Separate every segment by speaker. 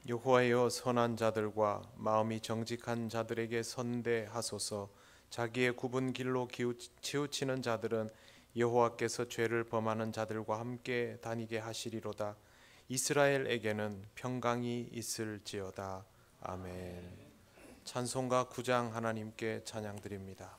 Speaker 1: 여호와여, 선한 자들과 마음이 정직한 자들에게 선대하소서. 자기의 굽은 길로 치우치는 자들은 여호와께서 죄를 범하는 자들과 함께 다니게 하시리로다. 이스라엘에게는 평강이 있을지어다. 아멘. 찬송가 9장 하나님께 찬양드립니다.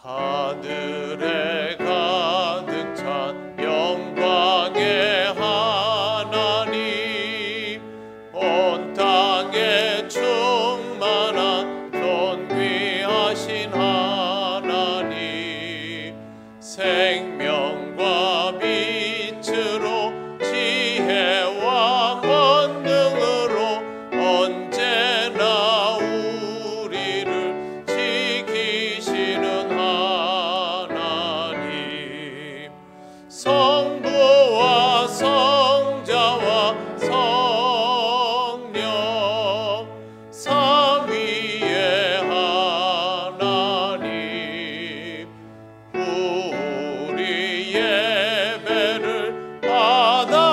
Speaker 2: 하늘에 가득 찬 영광의 하나님, 온 땅에 충만한 존귀하신 하나님, 생명과 빛으로 지혜와 권능으로 언제나 우리를 지키시는 성부와 성자와 성령 삼위의 하나님, 우리 예배를 받아주시옵소서.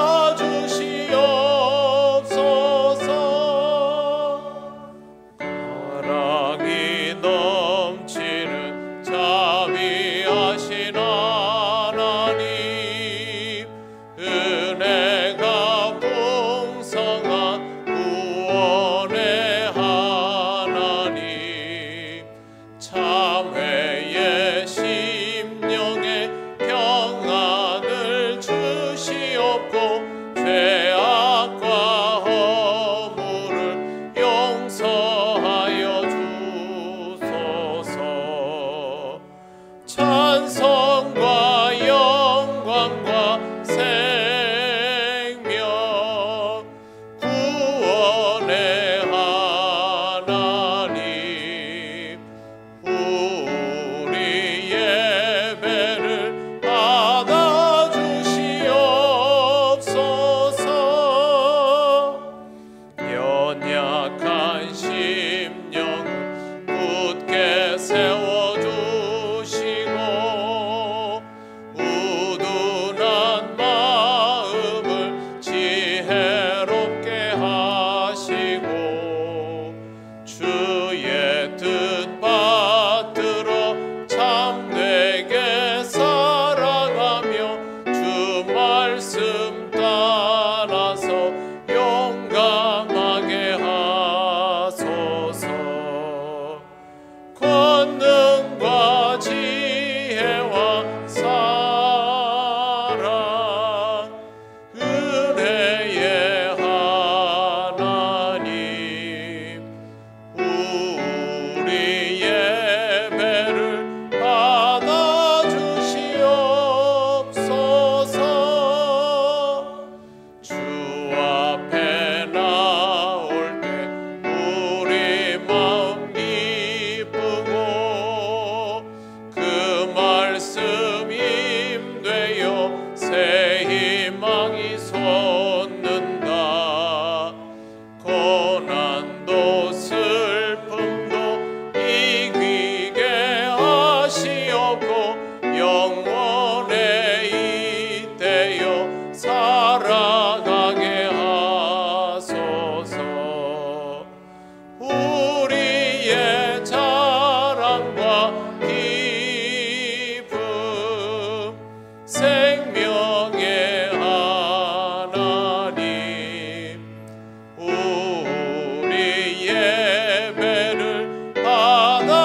Speaker 2: 사랑이 넘치는 자비하신 은혜가 풍성한 구원의 하나님, 참회의 심령에 평안을 주시옵고 죄악과 허물을 용서하여 주소서. 찬송과 영광과 생명 구원의 하나님, 우리 예배를 받아주시옵소서. 연약한 심령을 굳게 세워주시고 우둔한 마음을 지혜롭게 하시고 주의 뜻 받들어 참되게 살아가며 주 말씀 따라서 용감하게 하소서. 권능과 지혜와 사랑 은혜의 하나님, 우리 예배를 받아주시옵소서. 주 앞에 나올 때 우리 마음 기쁘고 그 말씀 임되어 새 희망이 솟는다. 고난도 슬픔도 이기게 하시옵고 영원에 잇대어 살아가게 하소서. 우리의 자랑과 기쁨 생명의 하나님, 우리 예배를 받아주시옵소서.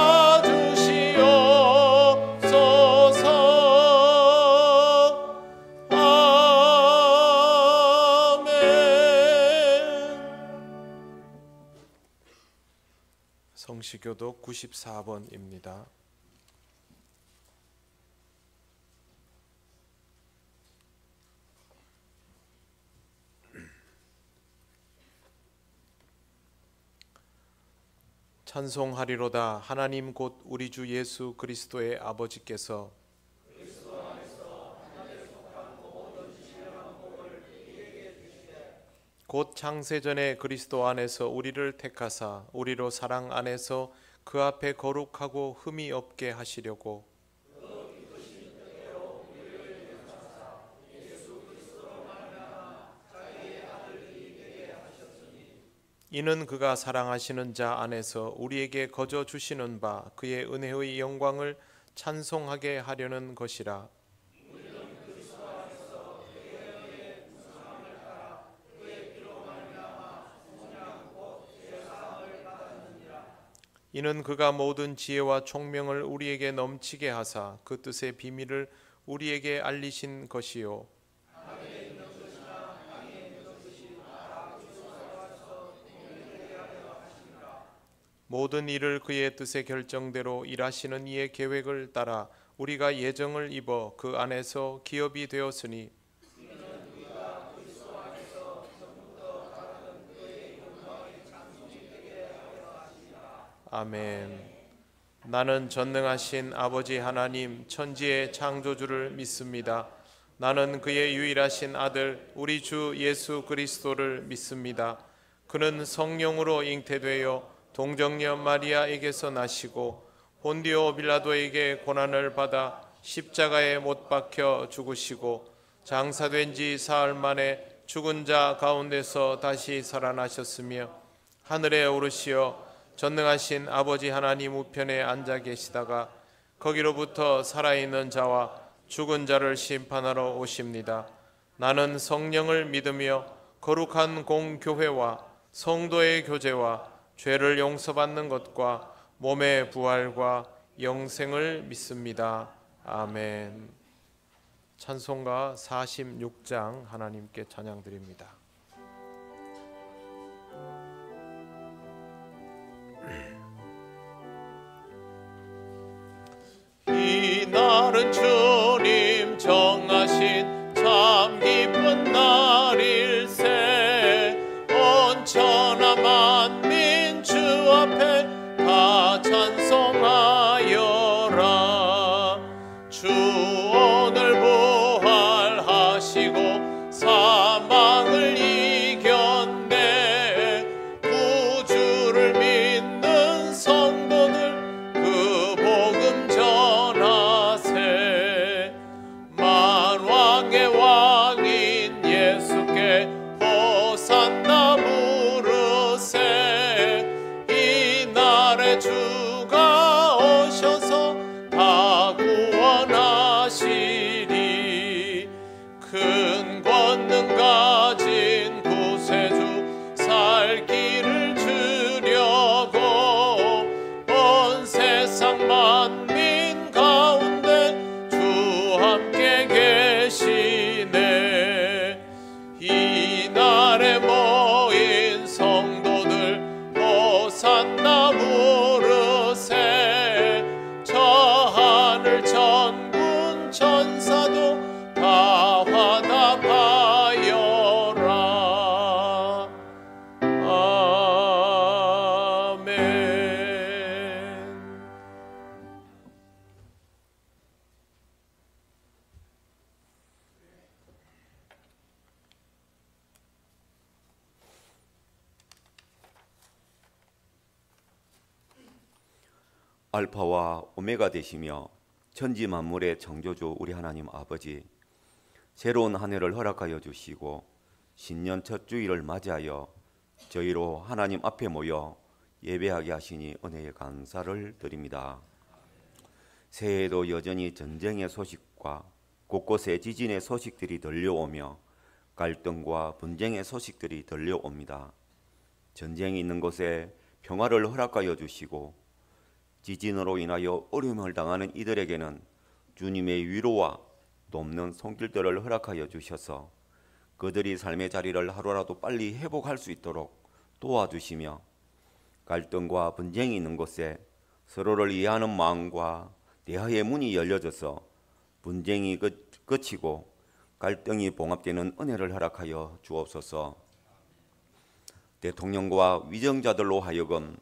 Speaker 1: 성시교독 94번입니다. 찬송하리로다. 하나님 곧 우리 주 예수 그리스도의 아버지께서 곧 창세전에 그리스도 안에서 우리를 택하사 우리로 사랑 안에서 그 앞에 거룩하고 흠이 없게 하시려고 이는 그가 사랑하시는 자 안에서 우리에게 거저 주시는 바 그의 은혜의 영광을 찬송하게 하려는 것이라. 이는 그가 모든 지혜와 총명을 우리에게 넘치게 하사 그 뜻의 비밀을 우리에게 알리신 것이요 모든 일을 그의 뜻의 결정대로 일하시는 이의 계획을 따라 우리가 예정을 입어 그 안에서 기업이 되었으니 아멘. 나는 전능하신 아버지 하나님 천지의 창조주를 믿습니다. 나는 그의 유일하신 아들 우리 주 예수 그리스도를 믿습니다. 그는 성령으로 잉태되어 동정녀 마리아에게서 나시고 본디오 빌라도에게 고난을 받아 십자가에 못 박혀 죽으시고 장사된 지 사흘 만에 죽은 자 가운데서 다시 살아나셨으며 하늘에 오르시어 전능하신 아버지 하나님 우편에 앉아 계시다가 거기로부터 살아있는 자와 죽은 자를 심판하러 오십니다. 나는 성령을 믿으며 거룩한 공교회와 성도의 교제와 죄를 용서받는 것과 몸의 부활과 영생을 믿습니다. 아멘. 찬송가 46장 하나님께 찬양드립니다.
Speaker 2: 이 날은 주님 정하신 참 기쁜 날일세. 온 천하 만민 주 앞에 다 찬송하여라. 주 오늘 부활하시고 사망을 이겼네. 구주를 믿는 성도들 그 복음 전하세. 만왕의 왕인 예수께 호산나 부르세. 이 날에 주가 오셔서 다 구원하시리. 큰 권능 가진 구세주 살 길을 주려고 온 세상 만민 가운데 주 함께 계시네. 이 날에 모인 성도들 호산나 부르세. 저 하늘 천군 천사도 다 화답하여라. 아멘.
Speaker 3: 알파와 오메가 되시며 천지 만물의 창조주 우리 하나님 아버지, 새로운 한 해를 허락하여 주시고 신년 첫 주일을 맞이하여 저희로 하나님 앞에 모여 예배하게 하시니 은혜에 감사를 드립니다. 새해에도 여전히 전쟁의 소식과 곳곳에 지진의 소식들이 들려오며 갈등과 분쟁의 소식들이 들려옵니다. 전쟁이 있는 곳에 평화를 허락하여 주시고 지진으로 인하여 어려움을 당하는 이들에게는 주님의 위로와 돕는 손길들을 허락하여 주셔서 그들이 삶의 자리를 하루라도 빨리 회복할 수 있도록 도와주시며, 갈등과 분쟁이 있는 곳에 서로를 이해하는 마음과 대화의 문이 열려져서 분쟁이 그치고 갈등이 봉합되는 은혜를 허락하여 주옵소서. 대통령과 위정자들로 하여금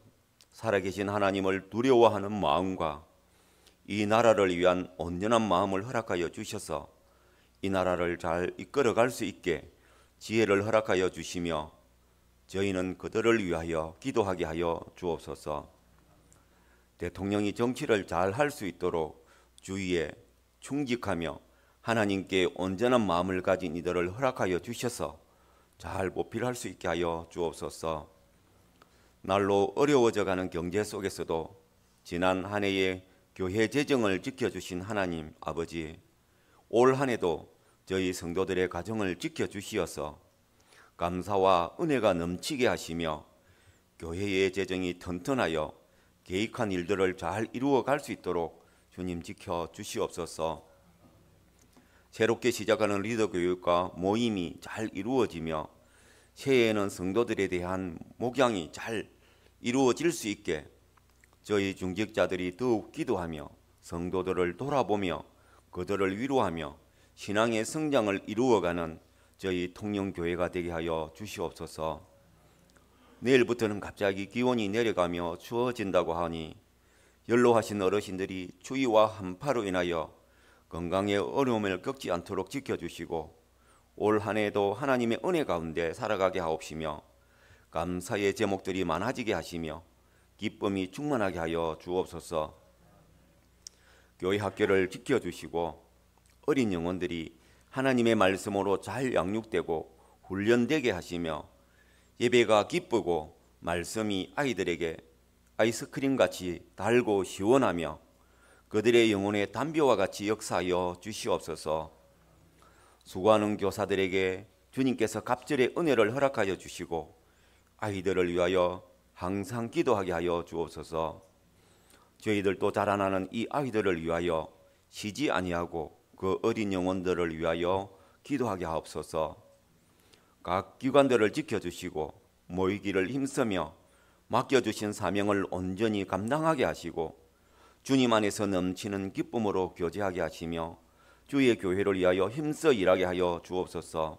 Speaker 3: 살아계신 하나님을 두려워하는 마음과 이 나라를 위한 온전한 마음을 허락하여 주셔서 이 나라를 잘 이끌어갈 수 있게 지혜를 허락하여 주시며 저희는 그들을 위하여 기도하게 하여 주옵소서. 대통령이 정치를 잘 할 수 있도록 주위에 충직하며 하나님께 온전한 마음을 가진 이들을 허락하여 주셔서 잘 보필할 수 있게 하여 주옵소서. 날로 어려워져가는 경제 속에서도 지난 한 해의 교회 재정을 지켜주신 하나님 아버지, 올 한 해도 저희 성도들의 가정을 지켜주시어서 감사와 은혜가 넘치게 하시며 교회의 재정이 튼튼하여 계획한 일들을 잘 이루어갈 수 있도록 주님 지켜주시옵소서. 새롭게 시작하는 리더 교육과 모임이 잘 이루어지며 새해에는 성도들에 대한 목양이 잘 이루어질 수 있게 저희 중직자들이 더욱 기도하며 성도들을 돌아보며 그들을 위로하며 신앙의 성장을 이루어가는 저희 통영교회가 되게 하여 주시옵소서. 내일부터는 갑자기 기온이 내려가며 추워진다고 하니 연로하신 어르신들이 추위와 한파로 인하여 건강에 어려움을 겪지 않도록 지켜주시고 올 한 해도 하나님의 은혜 가운데 살아가게 하옵시며 감사의 제목들이 많아지게 하시며 기쁨이 충만하게 하여 주옵소서. 교회 학교를 지켜주시고 어린 영혼들이 하나님의 말씀으로 잘 양육되고 훈련되게 하시며 예배가 기쁘고 말씀이 아이들에게 아이스크림같이 달고 시원하며 그들의 영혼의 담벼와 같이 역사하여 주시옵소서. 수고하는 교사들에게 주님께서 갑절의 은혜를 허락하여 주시고 아이들을 위하여 항상 기도하게 하여 주옵소서. 저희들도 자라나는 이 아이들을 위하여 쉬지 아니하고 그 어린 영혼들을 위하여 기도하게 하옵소서. 각 기관들을 지켜주시고 모이기를 힘쓰며 맡겨주신 사명을 온전히 감당하게 하시고 주님 안에서 넘치는 기쁨으로 교제하게 하시며 주의 교회를 위하여 힘써 일하게 하여 주옵소서.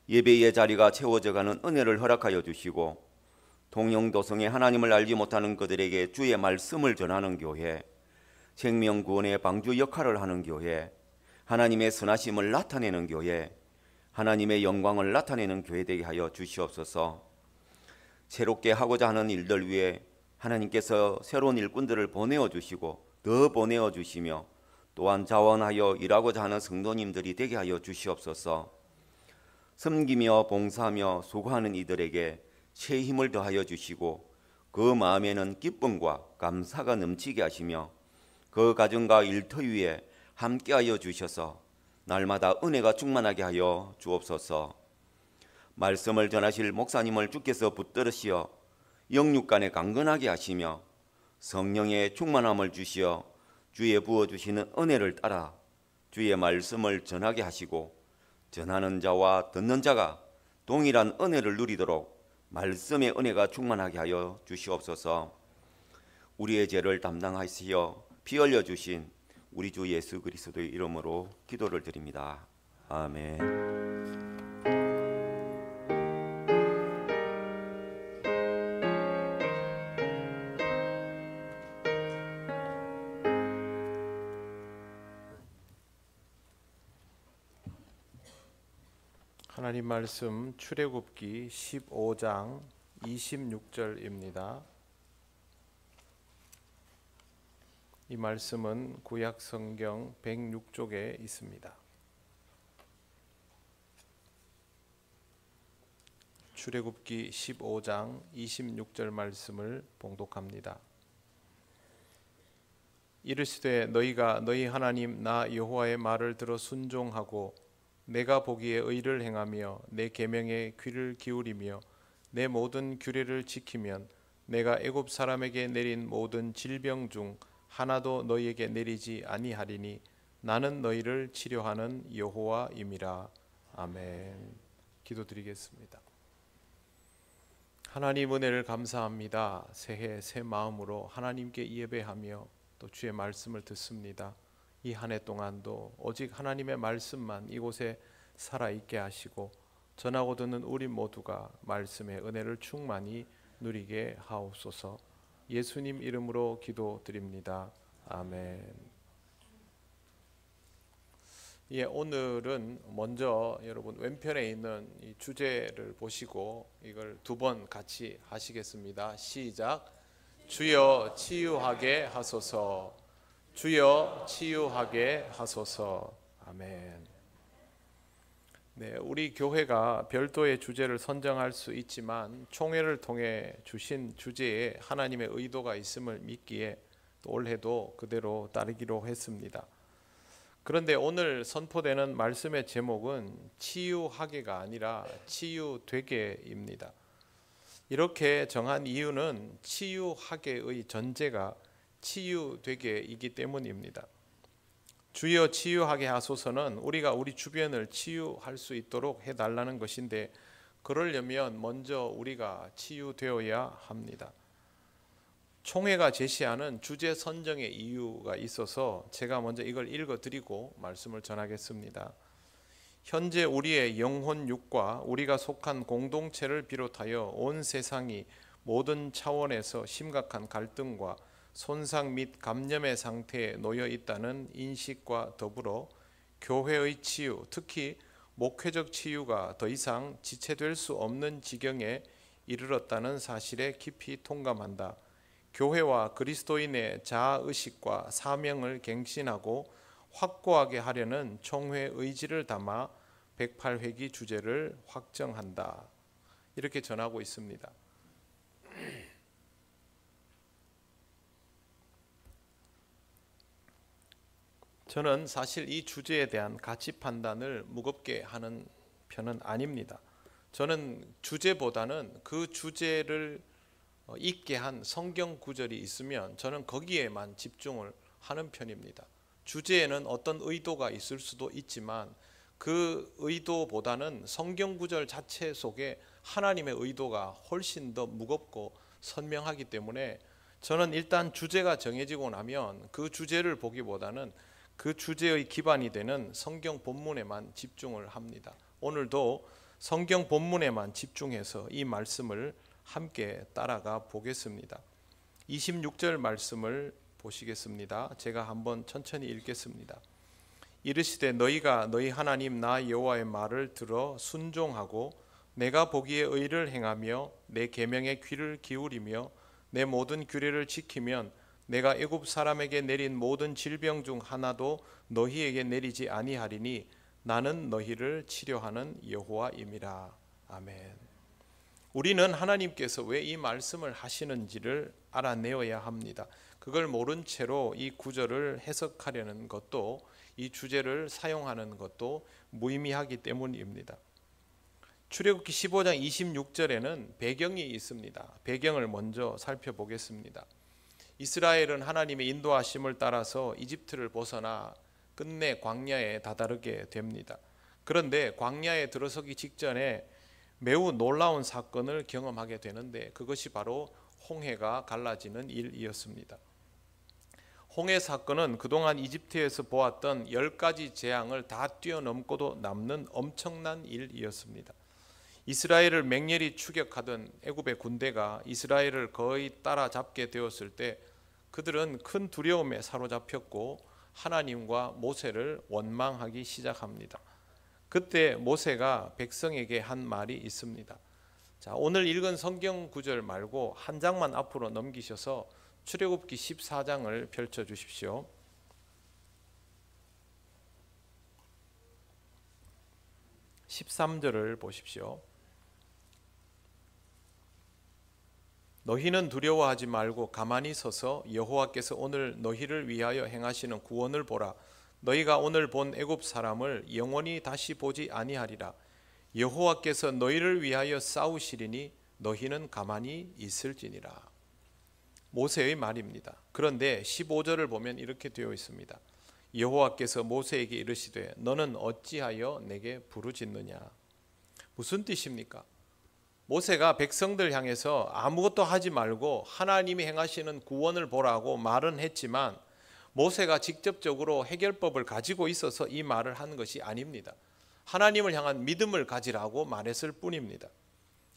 Speaker 3: 예배의 자리가 채워져가는 은혜를 허락하여 주시고 동영도성에 하나님을 알지 못하는 그들에게 주의 말씀을 전하는 교회, 생명구원의 방주 역할을 하는 교회, 하나님의 선하심을 나타내는 교회, 하나님의 영광을 나타내는 교회 되게 하여 주시옵소서. 새롭게 하고자 하는 일들 위해 하나님께서 새로운 일꾼들을 보내어 주시고 더 보내어 주시며 또한 자원하여 일하고자 하는 성도님들이 되게 하여 주시옵소서. 섬기며 봉사하며 수고하는 이들에게 새 힘을 더하여 주시고 그 마음에는 기쁨과 감사가 넘치게 하시며 그 가정과 일터 위에 함께하여 주셔서 날마다 은혜가 충만하게 하여 주옵소서. 말씀을 전하실 목사님을 주께서 붙들으시어 영육간에 강건하게 하시며 성령의 충만함을 주시어 주의 부어주시는 은혜를 따라 주의 말씀을 전하게 하시고 전하는 자와 듣는 자가 동일한 은혜를 누리도록 말씀의 은혜가 충만하게 하여 주시옵소서. 우리의 죄를 담당하시어 피 흘려 주신 우리 주 예수 그리스도의 이름으로 기도를 드립니다. 아멘.
Speaker 1: 하나님 말씀 출애굽기 15장 26절입니다. 이 말씀은 구약 성경 106쪽에 있습니다. 출애굽기 15장 26절 말씀을 봉독합니다. 이르시되 너희가 너희 하나님 나 여호와의 말을 들어 순종하고 내가 보기에 의를 행하며 내 계명에 귀를 기울이며 내 모든 규례를 지키면 내가 애굽 사람에게 내린 모든 질병 중 하나도 너희에게 내리지 아니하리니 나는 너희를 치료하는 여호와임이라. 아멘. 기도드리겠습니다. 하나님 은혜를 감사합니다. 새해 새 마음으로 하나님께 예배하며 또 주의 말씀을 듣습니다. 이 한 해 동안도 오직 하나님의 말씀만 이곳에 살아있게 하시고 전하고 듣는 우리 모두가 말씀의 은혜를 충만히 누리게 하옵소서. 예수님 이름으로 기도드립니다. 아멘. 예, 오늘은 먼저 여러분 왼편에 있는 이 주제를 보시고 이걸 두 번 같이 하시겠습니다. 시작. 주여 치유하게 하소서. 주여 치유하게 하소서. 아멘. 네, 우리 교회가 별도의 주제를 선정할 수 있지만 총회를 통해 주신 주제에 하나님의 의도가 있음을 믿기에 또 올해도 그대로 따르기로 했습니다. 그런데 오늘 선포되는 말씀의 제목은 치유하게가 아니라 치유되게입니다. 이렇게 정한 이유는 치유하게의 전제가 치유되게이기 때문입니다. 주여 치유하게 하소서는 우리가 우리 주변을 치유할 수 있도록 해달라는 것인데, 그러려면 먼저 우리가 치유되어야 합니다. 총회가 제시하는 주제 선정의 이유가 있어서 제가 먼저 이걸 읽어드리고 말씀을 전하겠습니다. 현재 우리의 영혼 육과 우리가 속한 공동체를 비롯하여 온 세상이 모든 차원에서 심각한 갈등과 손상 및 감염의 상태에 놓여 있다는 인식과 더불어 교회의 치유, 특히 목회적 치유가 더 이상 지체될 수 없는 지경에 이르렀다는 사실에 깊이 통감한다. 교회와 그리스도인의 자아의식과 사명을 갱신하고 확고하게 하려는 총회 의지를 담아 108회기 주제를 확정한다. 이렇게 전하고 있습니다. 저는 사실 이 주제에 대한 가치 판단을 무겁게 하는 편은 아닙니다. 저는 주제보다는 그 주제를 있게 한 성경 구절이 있으면 저는 거기에만 집중을 하는 편입니다. 주제에는 어떤 의도가 있을 수도 있지만 그 의도보다는 성경 구절 자체 속에 하나님의 의도가 훨씬 더 무겁고 선명하기 때문에 저는 일단 주제가 정해지고 나면 그 주제를 보기보다는 그 주제의 기반이 되는 성경 본문에만 집중을 합니다. 오늘도 성경 본문에만 집중해서 이 말씀을 함께 따라가 보겠습니다. 26절 말씀을 보시겠습니다. 제가 한번 천천히 읽겠습니다. 이르시되 너희가 너희 하나님 나 여호와의 말을 들어 순종하고 내가 보기에 의를 행하며 내 계명에 귀를 기울이며 내 모든 규례를 지키면 내가 애굽 사람에게 내린 모든 질병 중 하나도 너희에게 내리지 아니하리니 나는 너희를 치료하는 여호와임이라. 아멘. 우리는 하나님께서 왜 이 말씀을 하시는지를 알아내어야 합니다. 그걸 모른 채로 이 구절을 해석하려는 것도 이 주제를 사용하는 것도 무의미하기 때문입니다. 출애굽기 15장 26절에는 배경이 있습니다. 배경을 먼저 살펴보겠습니다. 이스라엘은 하나님의 인도하심을 따라서 이집트를 벗어나 끝내 광야에 다다르게 됩니다. 그런데 광야에 들어서기 직전에 매우 놀라운 사건을 경험하게 되는데 그것이 바로 홍해가 갈라지는 일이었습니다. 홍해 사건은 그동안 이집트에서 보았던 10가지 재앙을 다 뛰어넘고도 남는 엄청난 일이었습니다. 이스라엘을 맹렬히 추격하던 애굽의 군대가 이스라엘을 거의 따라잡게 되었을 때 그들은 큰 두려움에 사로잡혔고 하나님과 모세를 원망하기 시작합니다. 그때 모세가 백성에게 한 말이 있습니다. 자, 오늘 읽은 성경 구절 말고 한 장만 앞으로 넘기셔서 출애굽기 14장을 펼쳐 주십시오. 13절을 보십시오. 너희는 두려워하지 말고 가만히 서서 여호와께서 오늘 너희를 위하여 행하시는 구원을 보라. 너희가 오늘 본 애굽 사람을 영원히 다시 보지 아니하리라. 여호와께서 너희를 위하여 싸우시리니 너희는 가만히 있을지니라. 모세의 말입니다. 그런데 15절을 보면 이렇게 되어 있습니다. 여호와께서 모세에게 이르시되 너는 어찌하여 내게 부르짖느냐. 무슨 뜻입니까? 모세가 백성들 향해서 아무것도 하지 말고 하나님이 행하시는 구원을 보라고 말은 했지만 모세가 직접적으로 해결법을 가지고 있어서 이 말을 한 것이 아닙니다. 하나님을 향한 믿음을 가지라고 말했을 뿐입니다.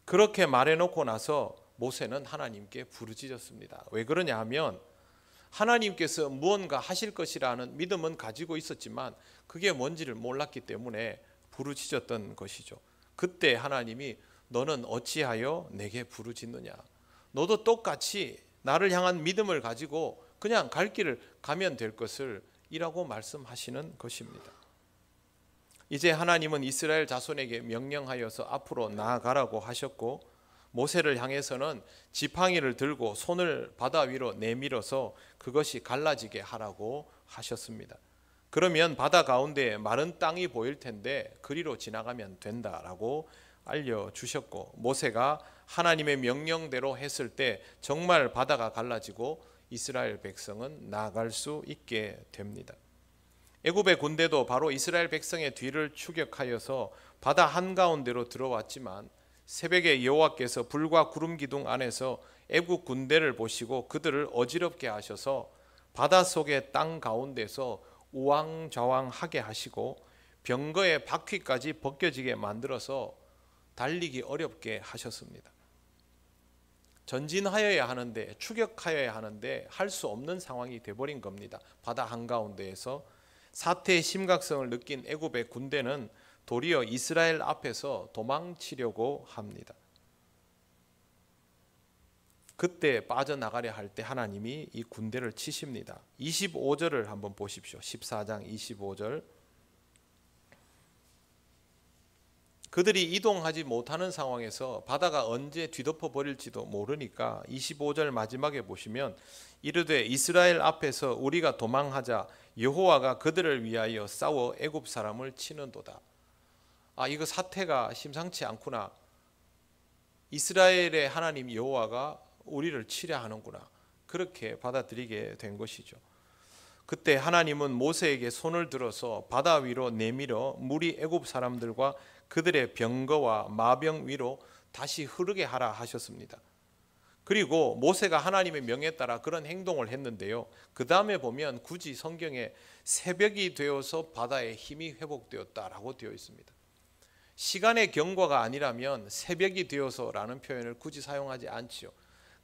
Speaker 1: 그렇게 말해놓고 나서 모세는 하나님께 부르짖었습니다. 왜 그러냐 하면 하나님께서 무언가 하실 것이라는 믿음은 가지고 있었지만 그게 뭔지를 몰랐기 때문에 부르짖었던 것이죠. 그때 하나님이 너는 어찌하여 내게 부르짖느냐, 너도 똑같이 나를 향한 믿음을 가지고 그냥 갈 길을 가면 될 것을 이라고 말씀하시는 것입니다. 이제 하나님은 이스라엘 자손에게 명령하여서 앞으로 나아가라고 하셨고, 모세를 향해서는 지팡이를 들고 손을 바다 위로 내밀어서 그것이 갈라지게 하라고 하셨습니다. 그러면 바다 가운데에 마른 땅이 보일 텐데 그리로 지나가면 된다라고 알려주셨고, 모세가 하나님의 명령대로 했을 때 정말 바다가 갈라지고 이스라엘 백성은 나아갈 수 있게 됩니다. 애굽의 군대도 바로 이스라엘 백성의 뒤를 추격하여서 바다 한가운데로 들어왔지만 새벽에 여호와께서 불과 구름 기둥 안에서 애굽 군대를 보시고 그들을 어지럽게 하셔서 바다 속의 땅 가운데서 우왕좌왕하게 하시고 병거의 바퀴까지 벗겨지게 만들어서 달리기 어렵게 하셨습니다. 전진하여야 하는데, 추격하여야 하는데 할 수 없는 상황이 되어버린 겁니다. 바다 한가운데에서. 사태의 심각성을 느낀 애굽의 군대는 도리어 이스라엘 앞에서 도망치려고 합니다. 그때 빠져나가려 할 때 하나님이 이 군대를 치십니다. 25절을 한번 보십시오. 14장 25절. 그들이 이동하지 못하는 상황에서 바다가 언제 뒤덮어 버릴지도 모르니까 25절 마지막에 보시면 이르되 이스라엘 앞에서 우리가 도망하자 여호와가 그들을 위하여 싸워 애굽 사람을 치는도다. 이거 사태가 심상치 않구나. 이스라엘의 하나님 여호와가 우리를 치려 하는구나. 그렇게 받아들이게 된 것이죠. 그때 하나님은 모세에게 손을 들어서 바다 위로 내밀어 물이 애굽 사람들과 그들의 병거와 마병 위로 다시 흐르게 하라 하셨습니다. 그리고 모세가 하나님의 명에 따라 그런 행동을 했는데요, 그 다음에 보면 굳이 성경에 새벽이 되어서 바다의 힘이 회복되었다라고 되어 있습니다. 시간의 경과가 아니라면 새벽이 되어서라는 표현을 굳이 사용하지 않지요.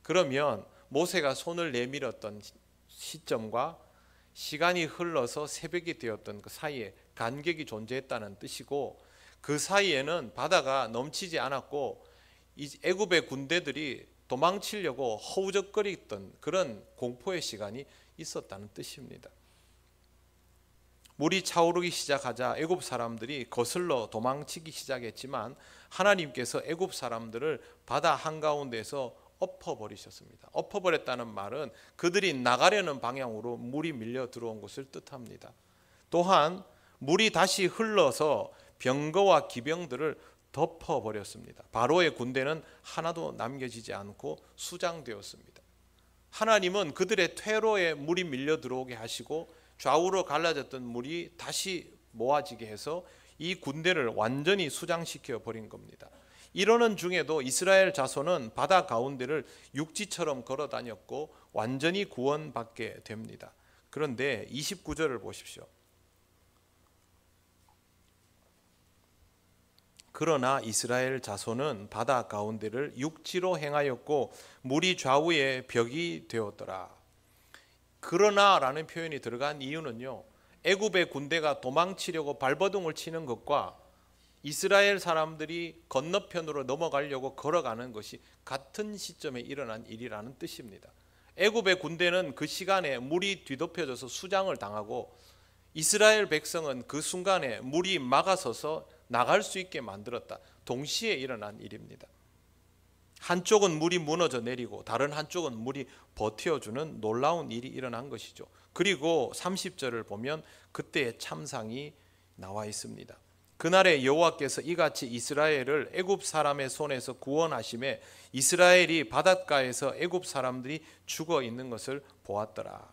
Speaker 1: 그러면 모세가 손을 내밀었던 시점과 시간이 흘러서 새벽이 되었던 그 사이에 간격이 존재했다는 뜻이고, 그 사이에는 바다가 넘치지 않았고 이 애굽의 군대들이 도망치려고 허우적거리던 그런 공포의 시간이 있었다는 뜻입니다. 물이 차오르기 시작하자 애굽 사람들이 거슬러 도망치기 시작했지만 하나님께서 애굽 사람들을 바다 한가운데서 엎어버리셨습니다. 엎어버렸다는 말은 그들이 나가려는 방향으로 물이 밀려 들어온 것을 뜻합니다. 또한 물이 다시 흘러서 병거와 기병들을 덮어버렸습니다. 바로의 군대는 하나도 남겨지지 않고 수장되었습니다. 하나님은 그들의 퇴로에 물이 밀려 들어오게 하시고 좌우로 갈라졌던 물이 다시 모아지게 해서 이 군대를 완전히 수장시켜 버린 겁니다. 이러는 중에도 이스라엘 자손은 바다 가운데를 육지처럼 걸어 다녔고 완전히 구원받게 됩니다. 그런데 29절을 보십시오. 그러나 이스라엘 자손은 바다 가운데를 육지로 행하였고 물이 좌우에 벽이 되었더라. 그러나라는 표현이 들어간 이유는요, 애굽의 군대가 도망치려고 발버둥을 치는 것과 이스라엘 사람들이 건너편으로 넘어가려고 걸어가는 것이 같은 시점에 일어난 일이라는 뜻입니다. 애굽의 군대는 그 시간에 물이 뒤덮여져서 수장을 당하고 이스라엘 백성은 그 순간에 물이 막아서서 나갈 수 있게 만들었다. 동시에 일어난 일입니다. 한쪽은 물이 무너져 내리고 다른 한쪽은 물이 버텨주는 놀라운 일이 일어난 것이죠. 그리고 30절을 보면 그때의 참상이 나와 있습니다. 그날에 여호와께서 이같이 이스라엘을 애굽 사람의 손에서 구원하심에 이스라엘이 바닷가에서 애굽 사람들이 죽어 있는 것을 보았더라.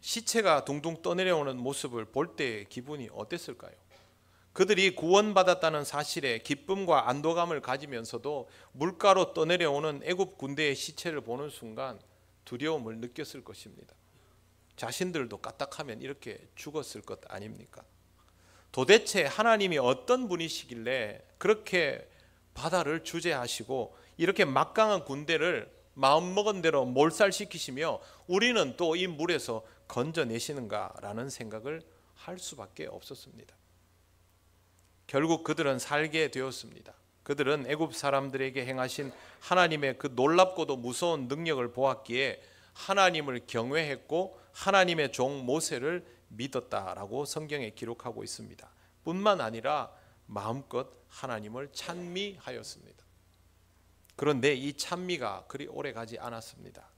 Speaker 1: 시체가 둥둥 떠내려오는 모습을 볼 때의 기분이 어땠을까요? 그들이 구원받았다는 사실에 기쁨과 안도감을 가지면서도 물가로 떠내려오는 애굽 군대의 시체를 보는 순간 두려움을 느꼈을 것입니다. 자신들도 까딱하면 이렇게 죽었을 것 아닙니까? 도대체 하나님이 어떤 분이시길래 그렇게 바다를 주재하시고 이렇게 막강한 군대를 마음먹은 대로 몰살시키시며 우리는 또 이 물에서 건져내시는가라는 생각을 할 수밖에 없었습니다. 결국 그들은 살게 되었습니다. 그들은 애굽 사람들에게 행하신 하나님의 그 놀랍고도 무서운 능력을 보았기에 하나님을 경외했고 하나님의 종 모세를 믿었다라고 성경에 기록하고 있습니다. 뿐만 아니라 마음껏 하나님을 찬미하였습니다. 그런데 이 찬미가 그리 오래 가지 않았습니다.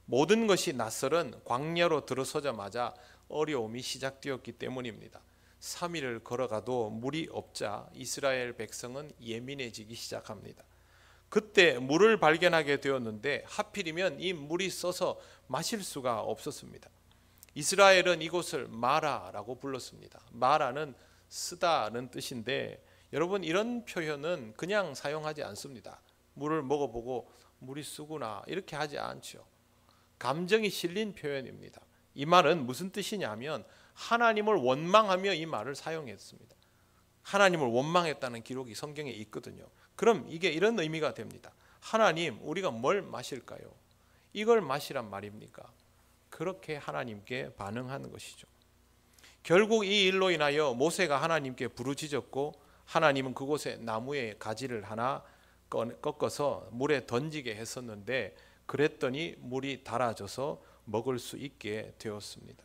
Speaker 1: 모든 것이 낯설은 광야로 들어서자마자 어려움이 시작되었기 때문입니다. 3일을 걸어가도 물이 없자 이스라엘 백성은 예민해지기 시작합니다. 그때 물을 발견하게 되었는데 하필이면 이 물이 써서 마실 수가 없었습니다. 이스라엘은 이곳을 마라라고 불렀습니다. 마라는 쓰다는 뜻인데 여러분, 이런 표현은 그냥 사용하지 않습니다. 물을 먹어보고 물이 쓰구나 이렇게 하지 않죠. 감정이 실린 표현입니다. 이 말은 무슨 뜻이냐면 하나님을 원망하며 이 말을 사용했습니다. 하나님을 원망했다는 기록이 성경에 있거든요. 그럼 이게 이런 의미가 됩니다. 하나님, 우리가 뭘 마실까요? 이걸 마시란 말입니까? 그렇게 하나님께 반응하는 것이죠. 결국 이 일로 인하여 모세가 하나님께 부르짖었고 하나님은 그곳에 나무의 가지를 하나 꺾어서 물에 던지게 했었는데 그랬더니 물이 달아져서 먹을 수 있게 되었습니다.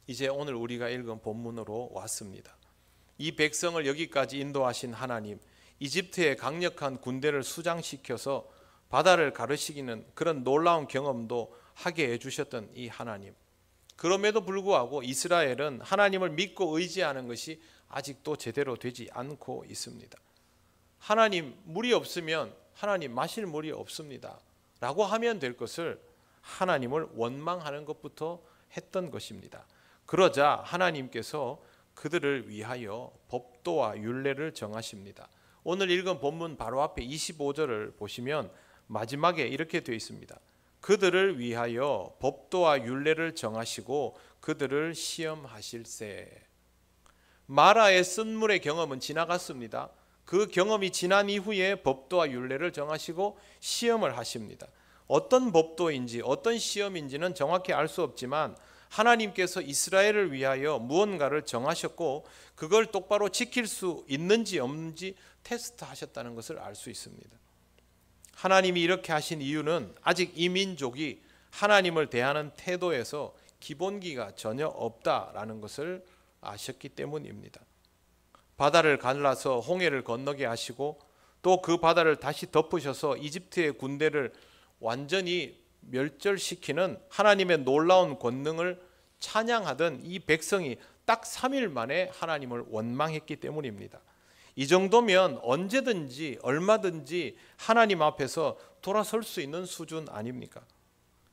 Speaker 1: 이제 오늘 우리가 읽은 본문으로 왔습니다. 이 백성을 여기까지 인도하신 하나님, 이집트의 강력한 군대를 수장시켜서 바다를 가르시기는 그런 놀라운 경험도 하게 해주셨던 이 하나님, 그럼에도 불구하고 이스라엘은 하나님을 믿고 의지하는 것이 아직도 제대로 되지 않고 있습니다. 하나님, 물이 없으면 하나님 마실 물이 없습니다 라고 하면 될 것을 하나님을 원망하는 것부터 했던 것입니다. 그러자 하나님께서 그들을 위하여 법도와 율례를 정하십니다. 오늘 읽은 본문 바로 앞에 25절을 보시면 마지막에 이렇게 되어 있습니다. 그들을 위하여 법도와 율례를 정하시고 그들을 시험하실세. 마라의 쓴물의 경험은 지나갔습니다. 그 경험이 지난 이후에 법도와 율례를 정하시고 시험을 하십니다. 어떤 법도인지 어떤 시험인지는 정확히 알 수 없지만 하나님께서 이스라엘을 위하여 무언가를 정하셨고 그걸 똑바로 지킬 수 있는지 없는지 테스트하셨다는 것을 알 수 있습니다. 하나님이 이렇게 하신 이유는 아직 이 민족이 하나님을 대하는 태도에서 기본기가 전혀 없다라는 것을 아셨기 때문입니다. 바다를 갈라서 홍해를 건너게 하시고 또 그 바다를 다시 덮으셔서 이집트의 군대를 완전히 멸절시키는 하나님의 놀라운 권능을 찬양하던 이 백성이 딱 3일 만에 하나님을 원망했기 때문입니다. 이 정도면 언제든지 얼마든지 하나님 앞에서 돌아설 수 있는 수준 아닙니까?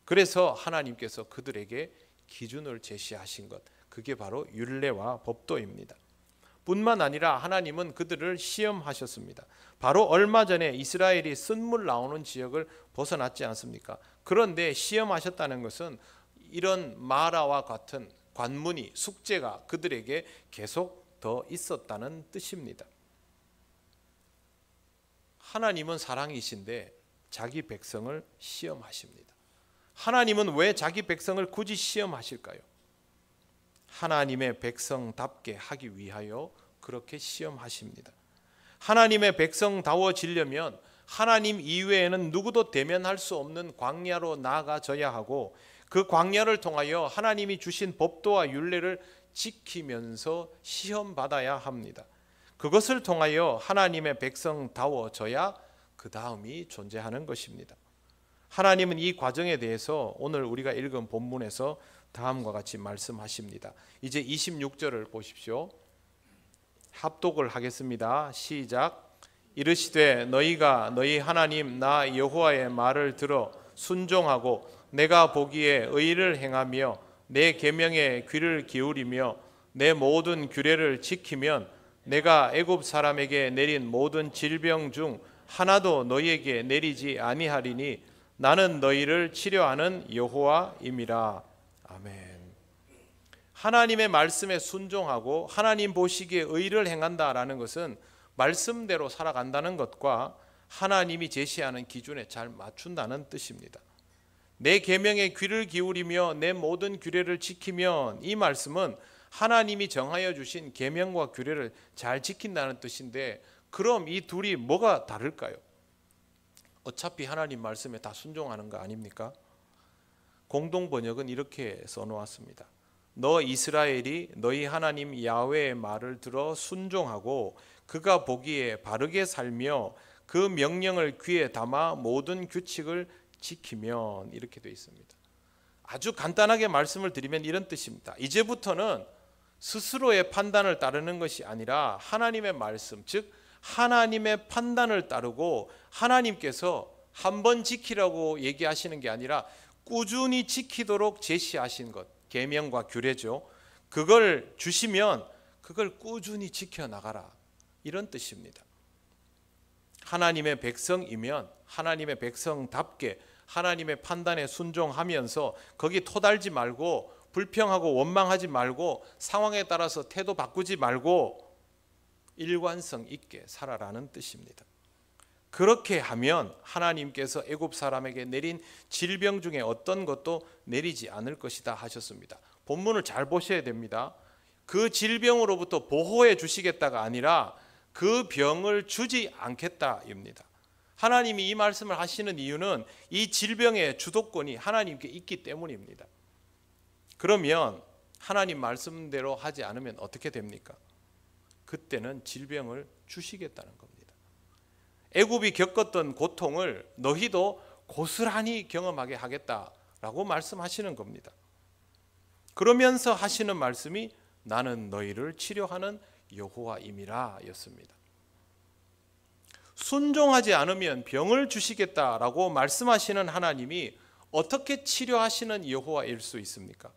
Speaker 1: 그래서 하나님께서 그들에게 기준을 제시하신 것, 그게 바로 율례와 법도입니다. 뿐만 아니라 하나님은 그들을 시험하셨습니다. 바로 얼마 전에 이스라엘이 쓴물 나오는 지역을 벗어났지 않습니까? 그런데 시험하셨다는 것은 이런 마라와 같은 관문이, 숙제가 그들에게 계속 더 있었다는 뜻입니다. 하나님은 사랑이신데 자기 백성을 시험하십니다. 하나님은 왜 자기 백성을 굳이 시험하실까요? 하나님의 백성답게 하기 위하여 그렇게 시험하십니다. 하나님의 백성다워지려면 하나님 이외에는 누구도 대면할 수 없는 광야로 나아가져야 하고 그 광야를 통하여 하나님이 주신 법도와 율례를 지키면서 시험받아야 합니다. 그것을 통하여 하나님의 백성다워져야 그 다음이 존재하는 것입니다. 하나님은 이 과정에 대해서 오늘 우리가 읽은 본문에서 다음과 같이 말씀하십니다. 이제 26절을 보십시오. 합독을 하겠습니다. 시작. 이르시되 너희가 너희 하나님 나 여호와의 말을 들어 순종하고 내가 보기에 의를 행하며 내 계명에 귀를 기울이며 내 모든 규례를 지키면 내가 애굽 사람에게 내린 모든 질병 중 하나도 너희에게 내리지 아니하리니 나는 너희를 치료하는 여호와임이라. 아멘. 하나님의 말씀에 순종하고 하나님 보시기에 의를 행한다라는 것은 말씀대로 살아간다는 것과 하나님이 제시하는 기준에 잘 맞춘다는 뜻입니다. 내 계명에 귀를 기울이며 내 모든 규례를 지키면, 이 말씀은 하나님이 정하여 주신 계명과 규례를 잘 지킨다는 뜻인데, 그럼 이 둘이 뭐가 다를까요? 어차피 하나님 말씀에 다 순종하는 거 아닙니까? 공동 번역은 이렇게 써놓았습니다. 너 이스라엘이 너희 하나님 야훼의 말을 들어 순종하고 그가 보기에 바르게 살며 그 명령을 귀에 담아 모든 규칙을 지키면, 이렇게 되어 있습니다. 아주 간단하게 말씀을 드리면 이런 뜻입니다. 이제부터는 스스로의 판단을 따르는 것이 아니라 하나님의 말씀, 즉 하나님의 판단을 따르고, 하나님께서 한번 지키라고 얘기하시는 게 아니라 꾸준히 지키도록 제시하신 것, 계명과 규례죠. 그걸 주시면 그걸 꾸준히 지켜나가라, 이런 뜻입니다. 하나님의 백성이면 하나님의 백성답게 하나님의 판단에 순종하면서 거기 토달지 말고, 불평하고 원망하지 말고, 상황에 따라서 태도 바꾸지 말고 일관성 있게 살아라는 뜻입니다. 그렇게 하면 하나님께서 애굽 사람에게 내린 질병 중에 어떤 것도 내리지 않을 것이다 하셨습니다. 본문을 잘 보셔야 됩니다. 그 질병으로부터 보호해 주시겠다가 아니라 그 병을 주지 않겠다입니다. 하나님이 이 말씀을 하시는 이유는 이 질병의 주도권이 하나님께 있기 때문입니다. 그러면 하나님 말씀대로 하지 않으면 어떻게 됩니까? 그때는 질병을 주시겠다는 겁니다. 애굽이 겪었던 고통을 너희도 고스란히 경험하게 하겠다라고 말씀하시는 겁니다. 그러면서 하시는 말씀이 나는 너희를 치료하는 여호와임이라 였습니다. 순종하지 않으면 병을 주시겠다라고 말씀하시는 하나님이 어떻게 치료하시는 여호와일 수 있습니까?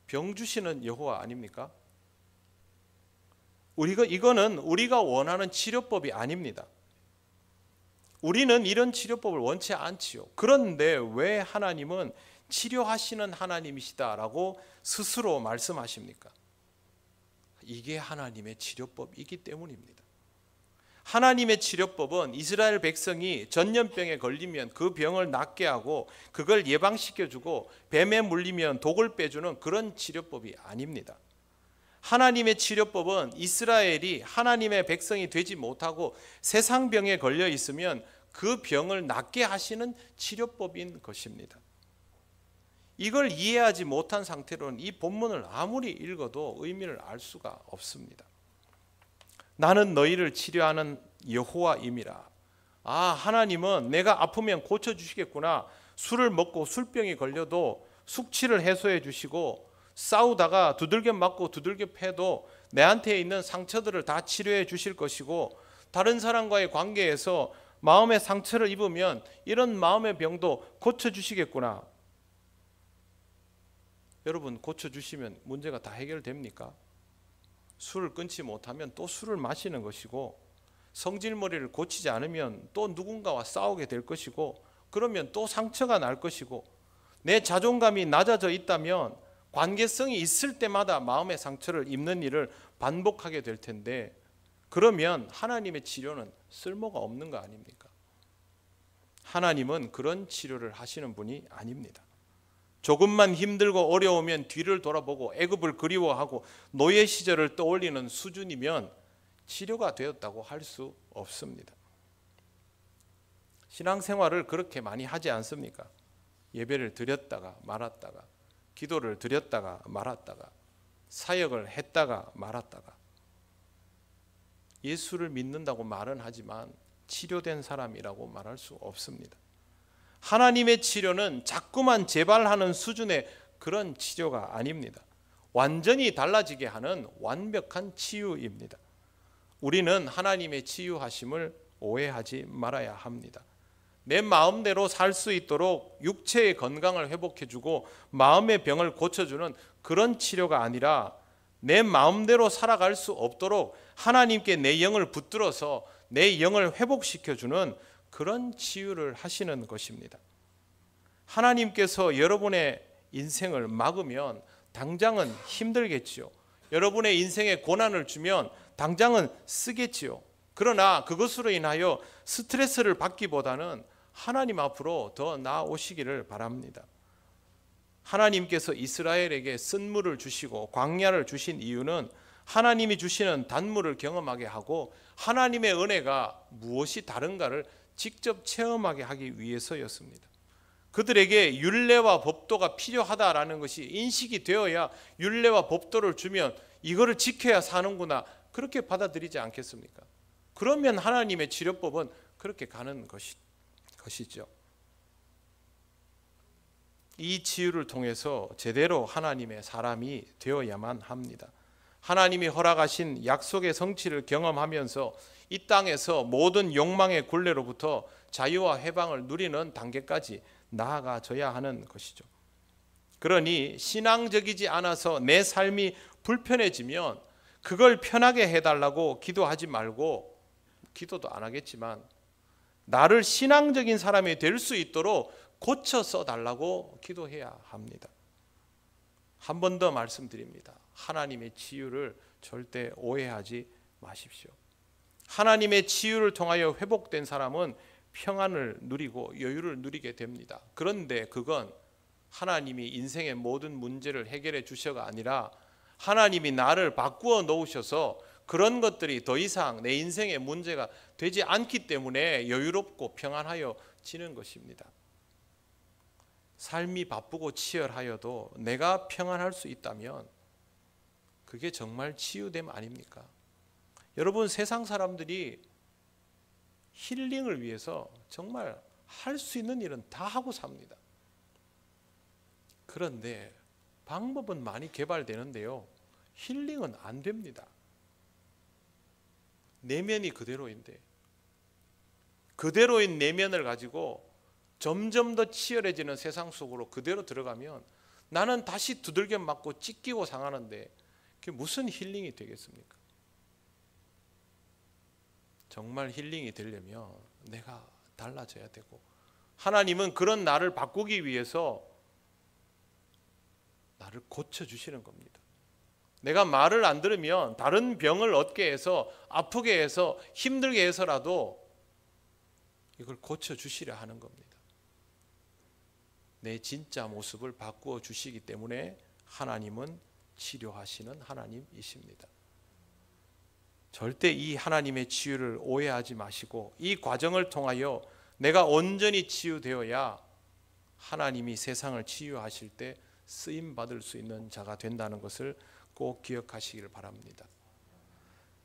Speaker 1: 병 주시는 여호와 아닙니까? 이거는 우리가 원하는 치료법이 아닙니다. 우리는 이런 치료법을 원치 않지요. 그런데 왜 하나님은 치료하시는 하나님이시다라고 스스로 말씀하십니까? 이게 하나님의 치료법이기 때문입니다. 하나님의 치료법은 이스라엘 백성이 전염병에 걸리면 그 병을 낫게 하고 그걸 예방시켜주고 뱀에 물리면 독을 빼주는 그런 치료법이 아닙니다. 하나님의 치료법은 이스라엘이 하나님의 백성이 되지 못하고 세상 병에 걸려 있으면 그 병을 낫게 하시는 치료법인 것입니다. 이걸 이해하지 못한 상태로는 이 본문을 아무리 읽어도 의미를 알 수가 없습니다. 나는 너희를 치료하는 여호와임이라. 아, 하나님은 내가 아프면 고쳐주시겠구나. 술을 먹고 술병이 걸려도 숙취를 해소해 주시고, 싸우다가 두들겨 맞고 두들겨 패도 내한테 있는 상처들을 다 치료해 주실 것이고, 다른 사람과의 관계에서 마음의 상처를 입으면 이런 마음의 병도 고쳐주시겠구나. 여러분, 고쳐주시면 문제가 다 해결됩니까? 술을 끊지 못하면 또 술을 마시는 것이고, 성질머리를 고치지 않으면 또 누군가와 싸우게 될 것이고, 그러면 또 상처가 날 것이고, 내 자존감이 낮아져 있다면 관계성이 있을 때마다 마음의 상처를 입는 일을 반복하게 될 텐데, 그러면 하나님의 치료는 쓸모가 없는 거 아닙니까? 하나님은 그런 치료를 하시는 분이 아닙니다. 조금만 힘들고 어려우면 뒤를 돌아보고 애굽을 그리워하고 노예 시절을 떠올리는 수준이면 치료가 되었다고 할 수 없습니다. 신앙생활을 그렇게 많이 하지 않습니까? 예배를 드렸다가 말았다가, 기도를 드렸다가 말았다가, 사역을 했다가 말았다가. 예수를 믿는다고 말은 하지만 치료된 사람이라고 말할 수 없습니다. 하나님의 치료는 자꾸만 재발하는 수준의 그런 치료가 아닙니다. 완전히 달라지게 하는 완벽한 치유입니다. 우리는 하나님의 치유하심을 오해하지 말아야 합니다. 내 마음대로 살 수 있도록 육체의 건강을 회복해주고 마음의 병을 고쳐주는 그런 치료가 아니라, 내 마음대로 살아갈 수 없도록 하나님께 내 영을 붙들어서 내 영을 회복시켜주는 그런 치유를 하시는 것입니다. 하나님께서 여러분의 인생을 막으면 당장은 힘들겠지요. 여러분의 인생에 고난을 주면 당장은 쓰겠지요. 그러나 그것으로 인하여 스트레스를 받기보다는 하나님 앞으로 더 나아오시기를 바랍니다. 하나님께서 이스라엘에게 쓴물을 주시고 광야를 주신 이유는 하나님이 주시는 단물을 경험하게 하고 하나님의 은혜가 무엇이 다른가를 직접 체험하게 하기 위해서였습니다. 그들에게 율례와 법도가 필요하다라는 것이 인식이 되어야 율례와 법도를 주면 이거를 지켜야 사는구나, 그렇게 받아들이지 않겠습니까? 그러면 하나님의 치료법은 그렇게 가는 것이죠. 이 치유를 통해서 제대로 하나님의 사람이 되어야만 합니다. 하나님이 허락하신 약속의 성취를 경험하면서 이 땅에서 모든 욕망의 굴레로부터 자유와 해방을 누리는 단계까지 나아가져야 하는 것이죠. 그러니 신앙적이지 않아서 내 삶이 불편해지면 그걸 편하게 해달라고 기도하지 말고, 기도도 안 하겠지만 나를 신앙적인 사람이 될 수 있도록 고쳐 써달라고 기도해야 합니다. 한 번 더 말씀드립니다. 하나님의 치유를 절대 오해하지 마십시오. 하나님의 치유를 통하여 회복된 사람은 평안을 누리고 여유를 누리게 됩니다. 그런데 그건 하나님이 인생의 모든 문제를 해결해 주셔가 아니라 하나님이 나를 바꾸어 놓으셔서 그런 것들이 더 이상 내 인생의 문제가 되지 않기 때문에 여유롭고 평안하여 지는 것입니다. 삶이 바쁘고 치열하여도 내가 평안할 수 있다면 그게 정말 치유됨 아닙니까? 여러분, 세상 사람들이 힐링을 위해서 정말 할 수 있는 일은 다 하고 삽니다. 그런데 방법은 많이 개발되는데요, 힐링은 안 됩니다. 내면이 그대로인데 그대로인 내면을 가지고 점점 더 치열해지는 세상 속으로 그대로 들어가면 나는 다시 두들겨 맞고 찢기고 상하는데 그게 무슨 힐링이 되겠습니까? 정말 힐링이 되려면 내가 달라져야 되고, 하나님은 그런 나를 바꾸기 위해서 나를 고쳐주시는 겁니다. 내가 말을 안 들으면 다른 병을 얻게 해서 아프게 해서 힘들게 해서라도 이걸 고쳐주시려 하는 겁니다. 내 진짜 모습을 바꾸어 주시기 때문에 하나님은 치료하시는 하나님이십니다. 절대 이 하나님의 치유를 오해하지 마시고 이 과정을 통하여 내가 온전히 치유되어야 하나님이 세상을 치유하실 때 쓰임받을 수 있는 자가 된다는 것을 꼭 기억하시기를 바랍니다.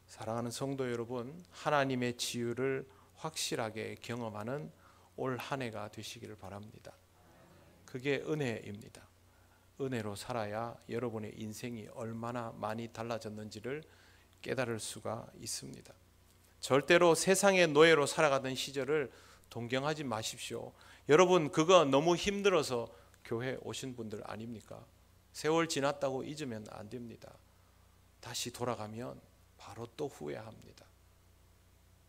Speaker 1: 사랑하는 성도 여러분, 하나님의 치유를 확실하게 경험하는 올 한 해가 되시기를 바랍니다. 그게 은혜입니다. 은혜로 살아야 여러분의 인생이 얼마나 많이 달라졌는지를 깨달을 수가 있습니다. 절대로 세상의 노예로 살아가던 시절을 동경하지 마십시오. 여러분, 그거 너무 힘들어서 교회 오신 분들 아닙니까? 세월 지났다고 잊으면 안 됩니다. 다시 돌아가면 바로 또 후회합니다.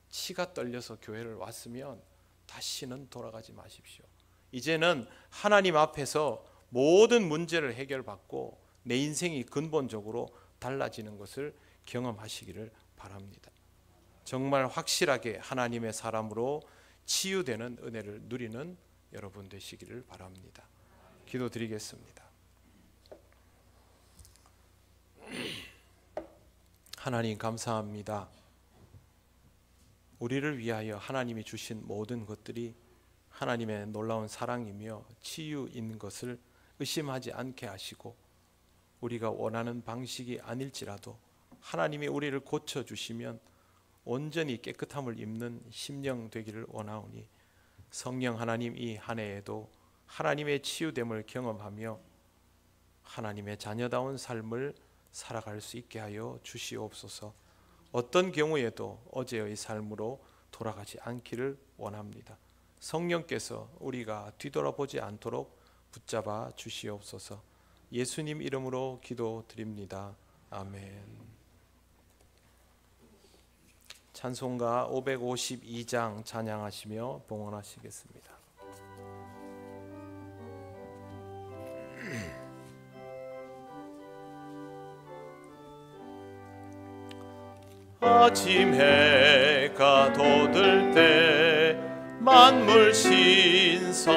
Speaker 1: 치가 떨려서 교회를 왔으면 다시는 돌아가지 마십시오. 이제는 하나님 앞에서 모든 문제를 해결받고 내 인생이 근본적으로 달라지는 것을 경험하시기를 바랍니다. 정말 확실하게 하나님의 사람으로 치유되는 은혜를 누리는 여러분 되시기를 바랍니다. 기도드리겠습니다. 하나님 감사합니다. 우리를 위하여 하나님이 주신 모든 것들이 하나님의 놀라운 사랑이며 치유인 것을 의심하지 않게 하시고, 우리가 원하는 방식이 아닐지라도 하나님이 우리를 고쳐주시면 온전히 깨끗함을 입는 심령 되기를 원하오니, 성령 하나님, 이 한 해에도 하나님의 치유됨을 경험하며 하나님의 자녀다운 삶을 살아갈 수 있게 하여 주시옵소서. 어떤 경우에도 어제의 삶으로 돌아가지 않기를 원합니다. 성령께서 우리가 뒤돌아보지 않도록 붙잡아 주시옵소서. 예수님 이름으로 기도드립니다. 아멘. 찬송가 552장 찬양하시며 봉헌하시겠습니다.
Speaker 2: 아침 해가 돋을 때 만물 신선하여라.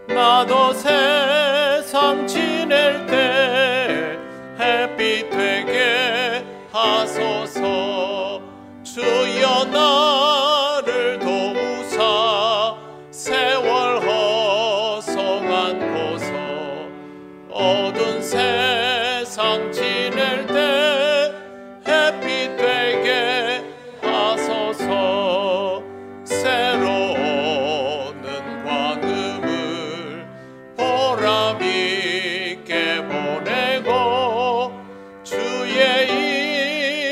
Speaker 2: 나도 세상 지낼 때 햇빛 되게 하소서. 주여 나를 도우사 세월 허송한 고서. 어두운 세상 지낼 때 햇빛 되게 하소서. 새로 오는 광음을 보람 있게 보내고 주의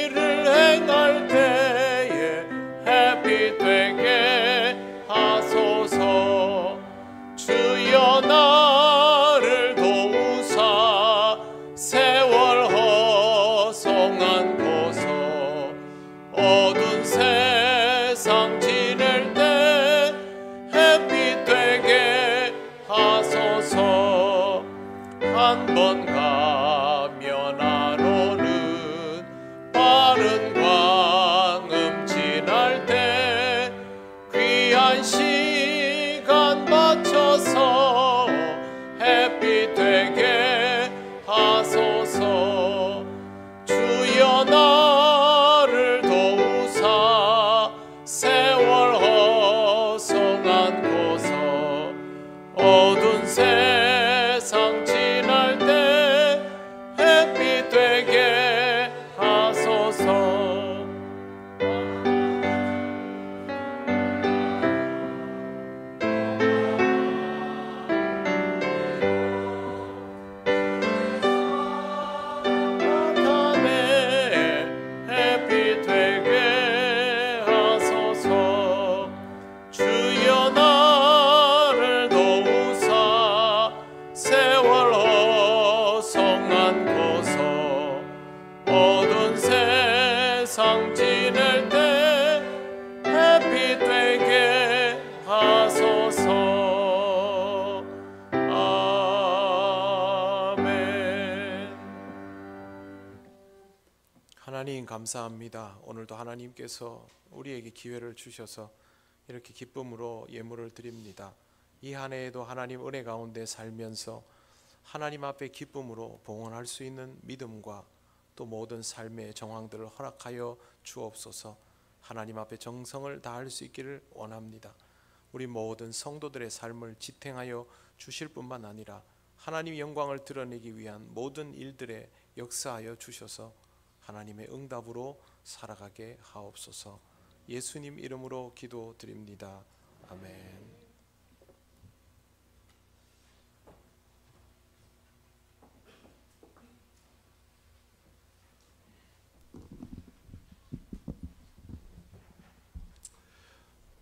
Speaker 2: 일을 행할 때에 햇빛 되게 하소서. 주여 나를 도우사 세월 허송한 고서. 어두운 세상 지낼 때 햇빛 되게 하소서. 한 번 가면 안 오는 빠른 광음 지날 때 귀한 시간 맞춰서 햇빛 되게 하소서. 주여 나를 도우사 세월 허송한 고서. 어두운 세상 지날 때 햇빛 되게 하소서. 나타내 햇빛 되게 하소서. 주여 나를 도우사 세월 허송한 고서. 어두운 세상 지낼 때 햇빛 되게 하소서. 아멘.
Speaker 1: 하나님 감사합니다. 오늘도 하나님께서 우리에게 기회를 주셔서 이렇게 기쁨으로 예물을 드립니다. 이 한 해에도 하나님 은혜 가운데 살면서 하나님 앞에 기쁨으로 봉헌할 수 있는 믿음과 또 모든 삶의 정황들을 허락하여 주옵소서. 하나님 앞에 정성을 다할 수 있기를 원합니다. 우리 모든 성도들의 삶을 지탱하여 주실 뿐만 아니라 하나님 영광을 드러내기 위한 모든 일들에 역사하여 주셔서 하나님의 응답으로 살아가게 하옵소서. 예수님 이름으로 기도드립니다. 아멘.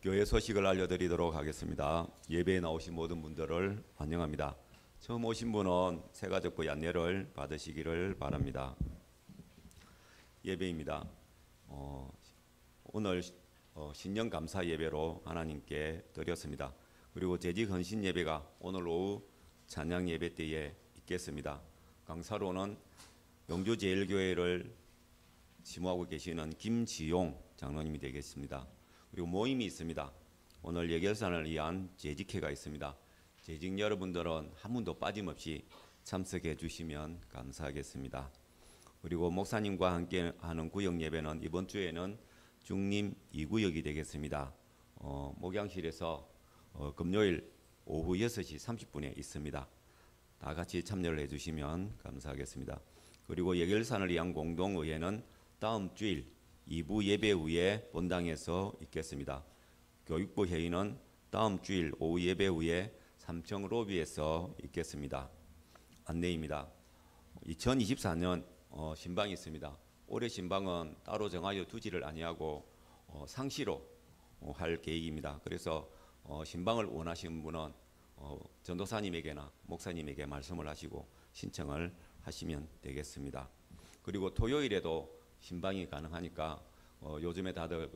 Speaker 3: 교회 소식을 알려드리도록 하겠습니다. 예배에 나오신 모든 분들을 환영합니다. 처음 오신 분은 새가족부 안내를 받으시기를 바랍니다. 예배입니다. 오늘 신년 감사 예배로 하나님께 드렸습니다. 그리고 재직 헌신 예배가 오늘 오후 찬양 예배 때에 있겠습니다. 강사로는 영주제일교회를 지무하고 계시는 김지용 장로님이 되겠습니다. 그리고 모임이 있습니다. 오늘 예결산을 위한 재직회가 있습니다. 재직 여러분들은 한 분도 빠짐없이 참석해 주시면 감사하겠습니다. 그리고 목사님과 함께 하는 구역 예배는 이번 주에는 중림 2구역이 되겠습니다. 목양실에서 금요일 오후 6시 30분에 있습니다. 다 같이 참여를 해주시면 감사하겠습니다. 그리고 예결산을 위한 공동의회는 다음 주일 2부 예배 후에 본당에서 있겠습니다. 교육부 회의는 다음 주일 오후 예배 후에 3층 로비에서 있겠습니다. 안내입니다. 2024년 신방이 있습니다. 올해 신방은 따로 정하여 두지를 아니하고 상시로 할 계획입니다. 그래서 신방을 원하시는 분은 전도사님에게나 목사님에게 말씀을 하시고 신청을 하시면 되겠습니다. 그리고 토요일에도 신방이 가능하니까 요즘에 다들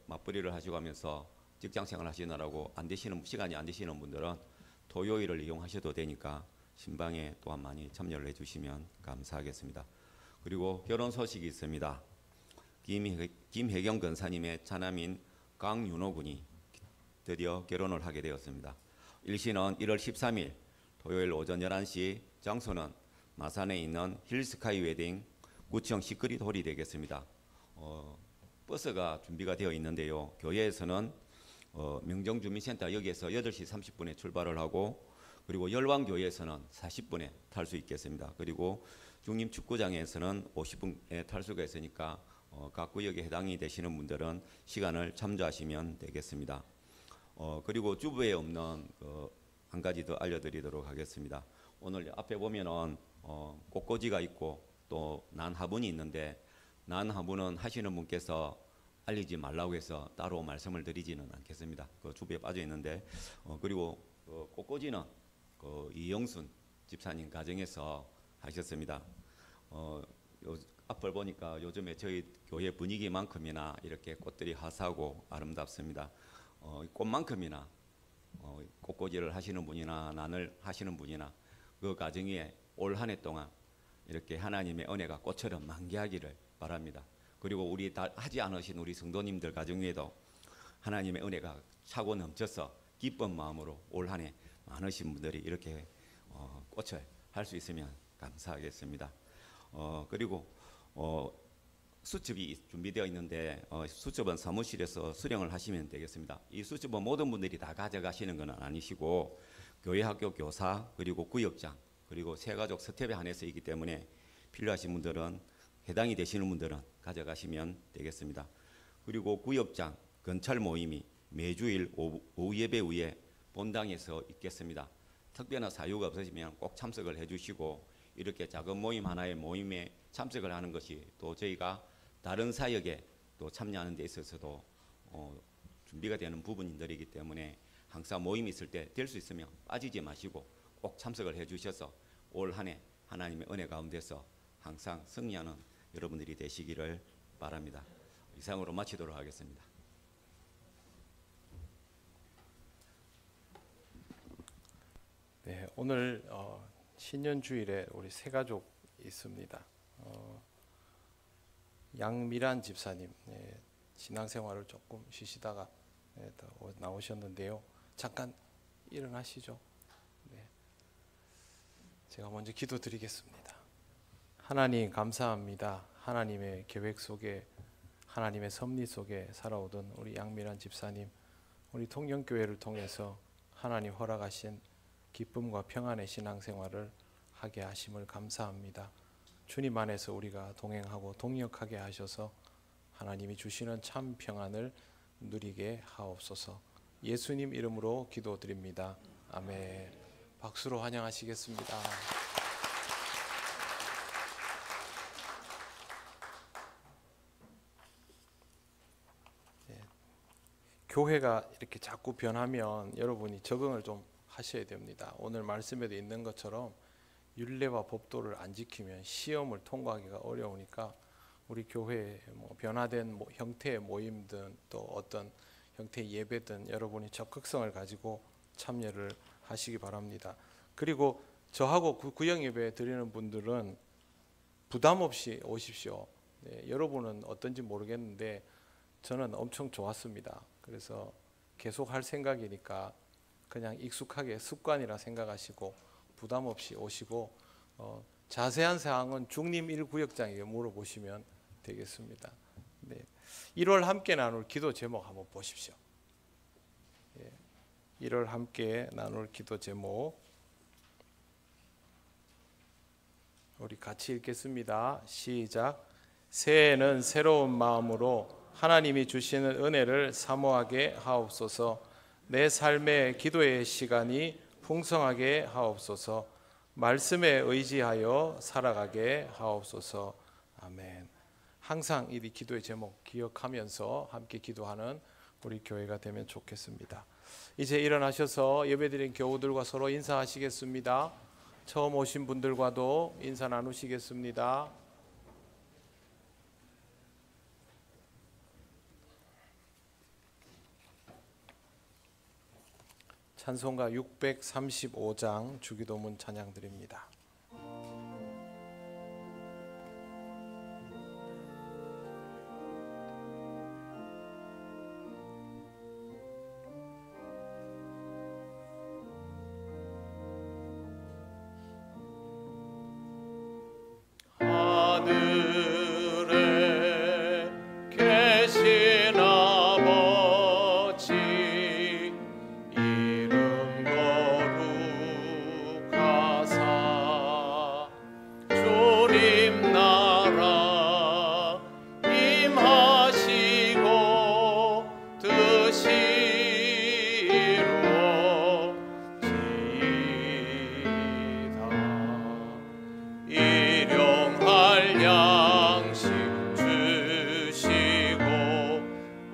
Speaker 3: 맞벌이를 하시고 하면서 직장생활 하시느라고 시간이 안 되시는 분들은 토요일을 이용하셔도 되니까 신방에 또한 많이 참여를 해주시면 감사하겠습니다. 그리고 결혼 소식이 있습니다. 김혜경 권사님의 차남인 강윤호 군이 드디어 결혼을 하게 되었습니다. 일시는 1월 13일 토요일 오전 11시, 장소는 마산에 있는 힐스카이 웨딩 구청 시크릿 홀이 되겠습니다. 버스가 준비가 되어 있는데요. 교회에서는 명정주민센터 여기에서 8시 30분에 출발을 하고, 그리고 열왕교회에서는 40분에 탈 수 있겠습니다. 그리고 중림축구장에서는 50분에 탈 수가 있으니까 각 구역에 해당이 되시는 분들은 시간을 참조하시면 되겠습니다. 그리고 주부에 없는 한 가지 더 알려드리도록 하겠습니다. 오늘 앞에 보면은 꽃꽂이가 있고 또 난화분이 있는데, 난화분은 하시는 분께서 알리지 말라고 해서 따로 말씀을 드리지는 않겠습니다. 그 주부에 빠져 있는데, 그리고 꽃꽂이는 이영순 집사님 가정에서 하셨습니다. 앞을 보니까 요즘에 저희 교회 분위기만큼이나 이렇게 꽃들이 화사하고 아름답습니다. 꽃만큼이나 꽃꽂이를 하시는 분이나 난을 하시는 분이나 그 가정 위에 올 한 해 동안 이렇게 하나님의 은혜가 꽃처럼 만개하기를 바랍니다. 그리고 우리 다 하지 않으신 우리 성도님들 가정 위에도 하나님의 은혜가 차고 넘쳐서 기쁜 마음으로 올 한 해 많으신 분들이 이렇게 꽃을 할 수 있으면 감사하겠습니다. 그리고 수첩이 준비되어 있는데 수첩은 사무실에서 수령을 하시면 되겠습니다. 이 수첩은 모든 분들이 다 가져가시는 건 아니시고, 교회 학교 교사 그리고 구역장 그리고 새가족 스텝에 한해서 있기 때문에 필요하신 분들은, 해당이 되시는 분들은 가져가시면 되겠습니다. 그리고 구역장 건찰 모임이 매주일 오후 예배 후에 본당에서 있겠습니다. 특별한 사유가 없으시면 꼭 참석을 해주시고, 이렇게 작은 모임 하나의 모임에 참석을 하는 것이 또 저희가 다른 사역에 또 참여하는 데 있어서도 준비가 되는 부분들이기 때문에 항상 모임이 있을 때 될 수 있으면 빠지지 마시고 꼭 참석을 해주셔서 올 한 해 하나님의 은혜 가운데서 항상 승리하는 여러분들이 되시기를 바랍니다. 이상으로 마치도록 하겠습니다.
Speaker 1: 네, 오늘 신년주일에 우리 세 가족 있습니다. 양미란 집사님, 신앙생활을 조금 쉬시다가 나오셨는데요. 잠깐 일어나시죠. 네. 제가 먼저 기도드리겠습니다. 하나님 감사합니다. 하나님의 계획 속에, 하나님의 섭리 속에 살아오던 우리 양미란 집사님, 우리 통영교회를 통해서 하나님 허락하신 기쁨과 평안의 신앙생활을 하게 하심을 감사합니다. 주님 안에서 우리가 동행하고 동역하게 하셔서 하나님이 주시는 참 평안을 누리게 하옵소서. 예수님 이름으로 기도드립니다. 아멘. 박수로 환영하시겠습니다. 네. 교회가 이렇게 자꾸 변하면 여러분이 적응을 좀 하셔야 됩니다. 오늘 말씀에도 있는 것처럼 율례와 법도를 안 지키면 시험을 통과하기가 어려우니까 우리 교회에 변화된 형태의 모임든 또 어떤 형태의 예배든 여러분이 적극성을 가지고 참여를 하시기 바랍니다. 그리고 저하고 구역 예배 드리는 분들은 부담 없이 오십시오. 네, 여러분은 어떤지 모르겠는데 저는 엄청 좋았습니다. 그래서 계속 할 생각이니까 그냥 익숙하게 습관이라 생각하시고 부담 없이 오시고 자세한 사항은 중림 1구역장에게 물어보시면 되겠습니다. 네. 1월 함께 나눌 기도 제목 한번 보십시오. 1월 함께 나눌 기도 제목 우리 같이 읽겠습니다. 시작. 새해에는 새로운 마음으로 하나님이 주시는 은혜를 사모하게 하옵소서. 내 삶의 기도의 시간이 풍성하게 하옵소서. 말씀에 의지하여 살아가게 하옵소서. 아멘. 항상 이 기도의 제목 기억하면서 함께 기도하는 우리 교회가 되면 좋겠습니다. 이제 일어나셔서 예배드린 교우들과 서로 인사하시겠습니다. 처음 오신 분들과도 인사 나누시겠습니다. 찬송가 635장 주기도문 찬양 드립니다.
Speaker 2: 양식 주시고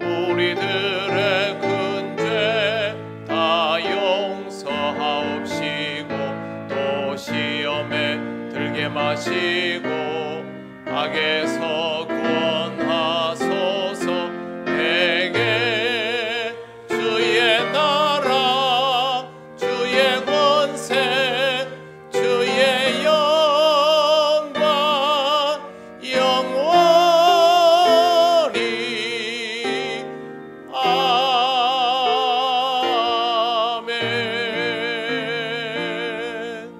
Speaker 2: 우리들의 큰 죄 다 용서하옵시고 또 시험에 들게 마시고 악에서 구원하소서. 내게 주의 나라 주의 권세 주의 영광 영원히 아멘.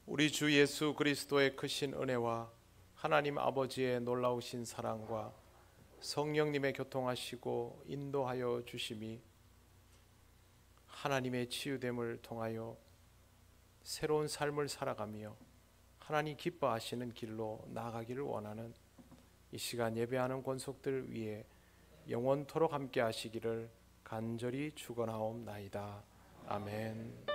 Speaker 1: 우리 주 예수 그리스도의 크신 은혜와 하나님 아버지의 놀라우신 사랑과 성령님의 교통하시고 인도하여 주심이 하나님의 치유됨을 통하여 새로운 삶을 살아가며 하나님 기뻐하시는 길로 나아가기를 원하는 이 시간 예배하는 권속들 위에 영원토록 함께 하시기를 간절히 축원하옵나이다. 아멘.